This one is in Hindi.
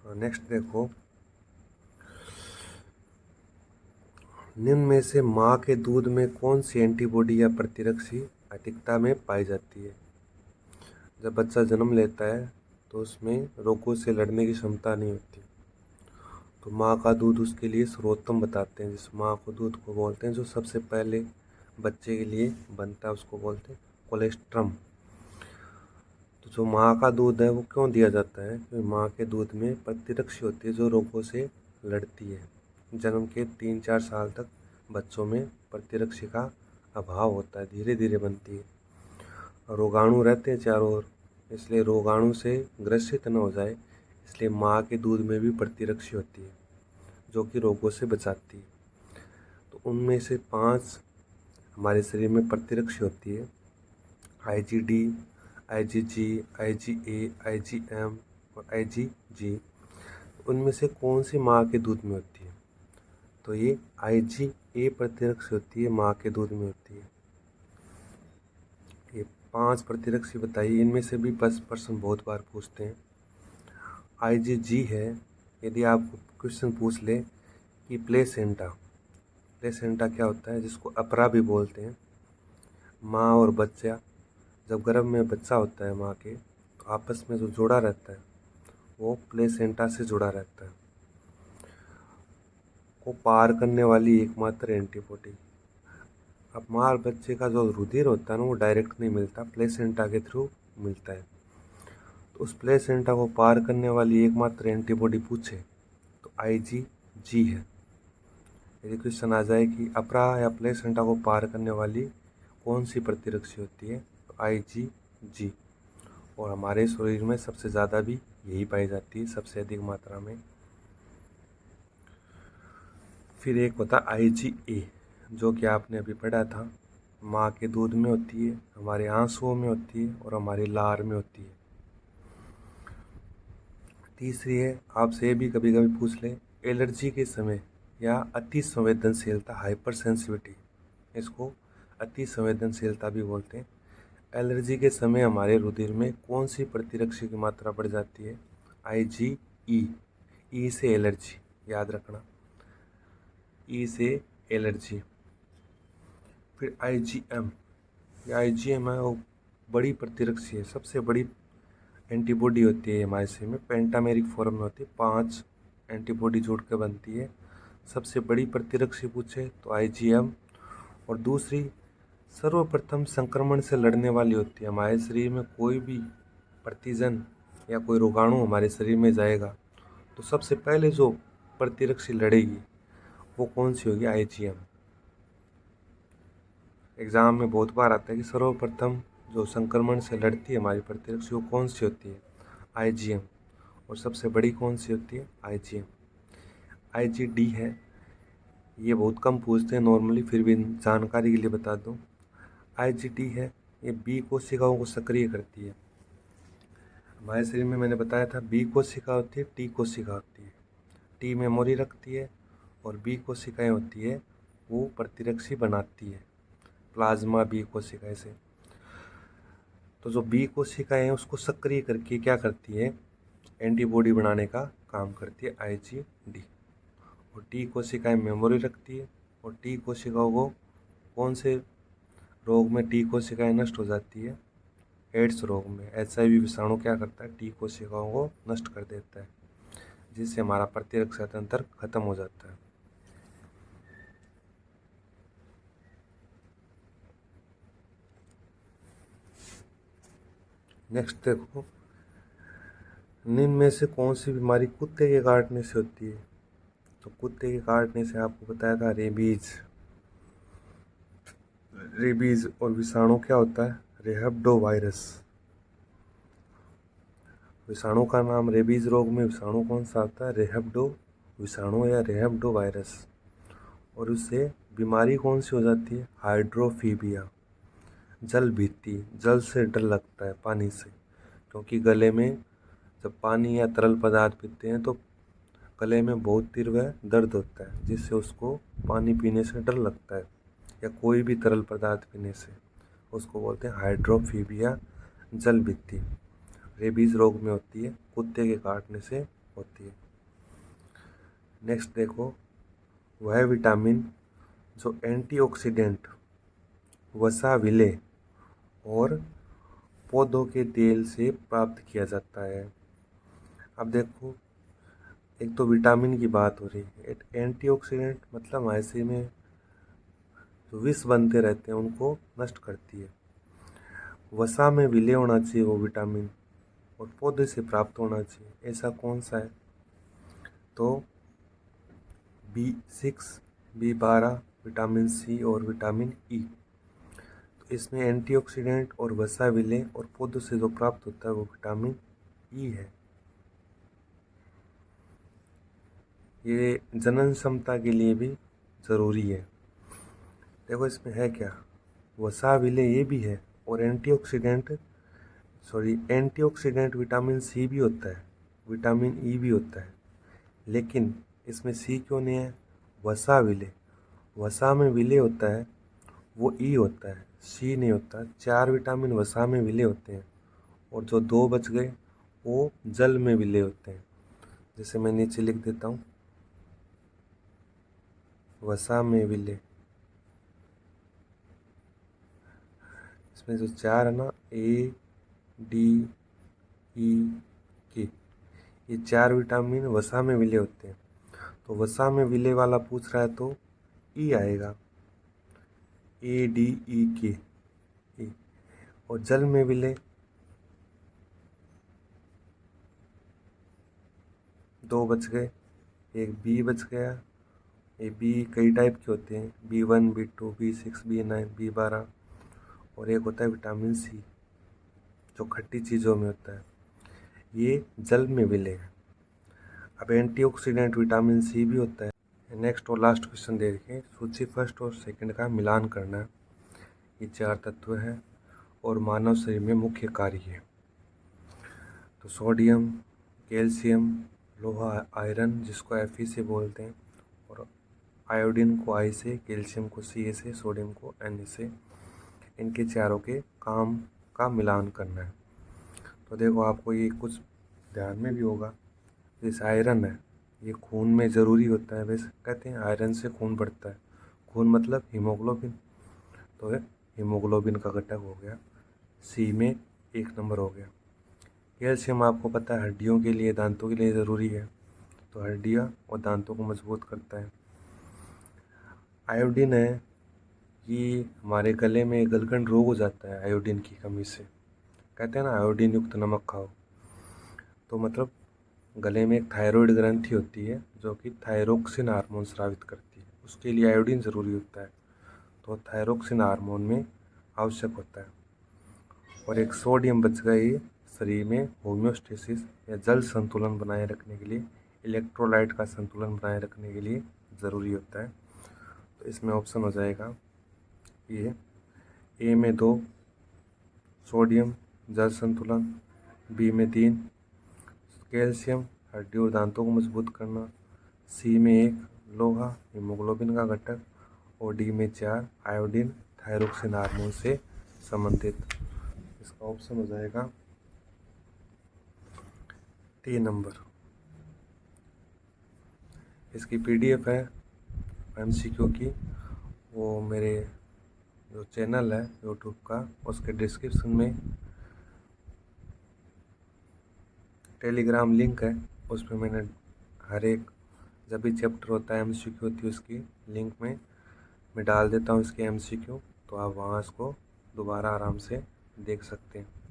नेक्स्ट देखो, निम्न में से माँ के दूध में कौन सी एंटीबॉडी या प्रतिरक्षी अधिकता में पाई जाती है। जब बच्चा जन्म लेता है तो उसमें रोगों से लड़ने की क्षमता नहीं होती, तो माँ का दूध उसके लिए सर्वोत्तम बताते हैं। जिस माँ को दूध को बोलते हैं, जो सबसे पहले बच्चे के लिए बनता है, उसको बोलते हैं कोलेस्ट्रम। तो जो माँ का दूध है वो क्यों दिया जाता है, क्योंकि माँ के दूध में प्रतिरक्षी होती है जो रोगों से लड़ती है। जन्म के 3-4 साल तक बच्चों में प्रतिरक्षी का अभाव होता है, धीरे धीरे बनती है। रोगाणु रहते हैं चारों ओर, इसलिए रोगाणु से ग्रसित न हो जाए, इसलिए माँ के दूध में भी प्रतिरक्षी होती है जो कि रोगों से बचाती है। तो उनमें से 5 हमारे शरीर में प्रतिरक्षी होती है, IgD, IgG, IgA, IgM और IgG। उनमें से कौन सी माँ के दूध में होती है, तो ये IgA प्रतिरक्षी होती है, माँ के दूध में होती है। ये 5 प्रतिरक्षी बताइए, इनमें से भी 10 प्रश्न बहुत बार पूछते हैं। IgG है, यदि आप क्वेश्चन पूछ ले कि प्लेसेंटा क्या होता है, जिसको अपरा भी बोलते हैं। माँ और बच्चा जब गर्भ में बच्चा होता है माँ के, तो आपस में जो जुड़ा रहता है वो प्लेसेंटा से जुड़ा रहता है, को पार करने वाली एकमात्र एंटीबॉडी। अब माँ और बच्चे का जो रुधिर होता है ना, वो डायरेक्ट नहीं मिलता, प्लेसेंटा के थ्रू मिलता है। तो उस प्लेसेंटा को पार करने वाली एकमात्र एंटीबॉडी पूछे तो IgG है। यदि क्वेश्चन आ जाए कि अपरा या प्लेसेंटा को पार करने वाली कौन सी प्रतिरक्षी होती है, तो IgG। और हमारे शरीर में सबसे ज़्यादा भी यही पाई जाती है, सबसे अधिक मात्रा में। फिर एक होता है IgA, जो कि आपने अभी पढ़ा था, माँ के दूध में होती है, हमारे आंसुओं में होती है और हमारी लार में होती है। तीसरी है, आपसे ये भी कभी कभी पूछ ले, एलर्जी के समय या अति संवेदनशीलता, हाइपर सेंसिटिविटी, इसको अति संवेदनशीलता भी बोलते हैं। एलर्जी के समय हमारे रुधिर में कौन सी प्रतिरक्षी की मात्रा बढ़ जाती है, IgE। ई से एलर्जी, याद रखना, ई से एलर्जी। फिर IgM, ये IgM है, वो बड़ी प्रतिरक्षी है, सबसे बड़ी एंटीबॉडी होती है हमारे शरीर में, पेंटामेरिक फॉर्म में होती है, 5 एंटीबॉडी जोड़ के बनती है। सबसे बड़ी प्रतिरक्षी पूछे तो IgM। और दूसरी सर्वप्रथम संक्रमण से लड़ने वाली होती है। हमारे शरीर में कोई भी प्रतिजन या कोई रोगाणु हमारे शरीर में जाएगा तो सबसे पहले जो प्रतिरक्षी लड़ेगी वो कौन सी होगी, IgM। एग्ज़ाम में बहुत बार आता है कि सर्वप्रथम जो संक्रमण से लड़ती है हमारी प्रतिरक्षी वो कौन सी होती है, IgM। और सबसे बड़ी कौन सी होती है, IgM। IgD है, ये बहुत कम पूछते हैं नॉर्मली, फिर भी जानकारी के लिए बता दूं। IgD है, ये बी कोशिकाओं को सक्रिय करती है। हमारे शरीर में मैंने बताया था बी कोशिका होती है, टी कोशिका होती है। टी मेमोरी रखती है और बी कोशिकाएं होती है वो प्रतिरक्षी बनाती है, प्लाज्मा बी कोशिकाएं से। तो जो बी कोशिकाएं हैं उसको सक्रिय करके क्या करती है, एंटीबॉडी बनाने का काम करती है, IgD। और टी कोशिकाएं मेमोरी रखती है, और टी कोशिकाओं को कौन से रोग में टी कोशिकाएं नष्ट हो जाती है, एड्स रोग में। HIV विषाणु क्या करता है, टी कोशिकाओं को नष्ट कर देता है, जिससे हमारा प्रतिरक्षा तंत्र खत्म हो जाता है। नेक्स्ट देखो, निम्न में से कौन सी बीमारी कुत्ते के काटने से होती है, तो कुत्ते के काटने से आपको बताया था रेबीज और विषाणु क्या होता है, रेहब्डो वायरस। विषाणु का नाम, रेबीज रोग में विषाणु कौन सा आता है, रेहब्डो विषाणु या रेहब्डो वायरस। और उससे बीमारी कौन सी हो जाती है, हाइड्रोफीबिया, जल भीति, जल से डर लगता है, पानी से। क्योंकि गले में जब पानी या तरल पदार्थ पीते हैं तो गले में बहुत तीव्र दर्द होता है, जिससे उसको पानी पीने से डर लगता है या कोई भी तरल पदार्थ पीने से, उसको बोलते हैं हाइड्रोफीबिया, जल भीति। रेबीज रोग में होती है, कुत्ते के काटने से होती है। नेक्स्ट देखो, वह विटामिन जो एंटीऑक्सीडेंट, वसा, विलेय और पौधों के तेल से प्राप्त किया जाता है। अब देखो, एक तो विटामिन की बात हो रही है, एंटीऑक्सीडेंट मतलब ऐसे में जो विष बनते रहते हैं उनको नष्ट करती है। वसा में विलय होना चाहिए वो विटामिन, और पौधे से प्राप्त होना चाहिए। ऐसा कौन सा है? तो B6, B12, विटामिन सी और विटामिन ई। तो इसमें एंटीऑक्सीडेंट और वसा, विलय और पौधों से जो प्राप्त होता है वो विटामिन ई है। ये जनन क्षमता के लिए भी ज़रूरी है। देखो इसमें है क्या, वसा, विलय ये भी है, और एंटीऑक्सीडेंट विटामिन सी भी होता है, विटामिन ई भी होता है, लेकिन इसमें सी क्यों नहीं है? वसा, विलय, वसा में विलय होता है वो ई होता है, सी नहीं होता। 4 विटामिन वसा में विलय होते हैं, और जो 2 बच गए वो जल में विलय होते हैं। जैसे मैं नीचे लिख देता हूँ, वसा में विलय, इसमें जो 4 है ना, ए, डी, ई, के, ये 4 विटामिन वसा में विलय होते हैं। तो वसा में विलय वाला पूछ रहा है तो ई आएगा, ए, डी, ई, के, ई। और जल में विलय 2 बच गए, एक बी बच गया। ये बी कई टाइप के होते हैं, B1, B2, B6, B9, B12, और एक होता है विटामिन सी जो खट्टी चीज़ों में होता है, ये जल में विलय है। अब एंटीऑक्सीडेंट विटामिन सी भी होता है। नेक्स्ट और लास्ट क्वेश्चन देखिए, सूची फर्स्ट और सेकंड का मिलान करना है। ये 4 तत्व है और मानव शरीर में मुख्य कार्य है। तो सोडियम, कैल्शियम, लोहा, आयरन जिसको Fe से बोलते हैं, और आयोडीन को I से, कैल्शियम को Ca से, सोडियम को Na से, इनके चारों के काम का मिलान करना है। तो देखो आपको ये कुछ ध्यान में भी होगा, जैसे आयरन है, ये खून में ज़रूरी होता है। वैसे कहते हैं आयरन से खून बढ़ता है, खून मतलब हीमोग्लोबिन, तो हीमोग्लोबिन का घटक हो गया, सी में 1 नंबर हो गया। कैल्शियम आपको पता है हड्डियों के लिए, दांतों के लिए ज़रूरी है, तो हड्डियाँ और दांतों को मजबूत करता है। आयोडीन है, ये हमारे गले में गलगंड रोग हो जाता है आयोडीन की कमी से। कहते हैं ना आयोडीन युक्त नमक खाओ, तो मतलब गले में एक थायराइड ग्रंथि होती है जो कि थायरोक्सिन हार्मोन स्रावित करती है, उसके लिए आयोडीन ज़रूरी होता है, तो थायरोक्सिन हार्मोन में आवश्यक होता है। और एक सोडियम बच गया, ये शरीर में होम्योस्टेसिस या जल संतुलन बनाए रखने के लिए, इलेक्ट्रोलाइट का संतुलन बनाए रखने के लिए ज़रूरी होता है। तो इसमें ऑप्शन हो जाएगा ये, ए में 2 सोडियम जल संतुलन, बी में 3 कैल्शियम हड्डी और दांतों को मजबूत करना, सी में 1 लोहा हीमोग्लोबिन का घटक, और डी में 4 आयोडीन थायरोक्सिन हार्मोन से संबंधित। इसका ऑप्शन हो जाएगा 3 नंबर। इसकी PDF है MCQ की, वो मेरे जो चैनल है यूट्यूब का उसके डिस्क्रिप्शन में टेलीग्राम लिंक है, उस पर मैंने हर एक जब भी चैप्टर होता है MCQ होती है उसकी लिंक में मैं डाल देता हूँ इसके MCQ, तो आप वहाँ इसको दोबारा आराम से देख सकते हैं।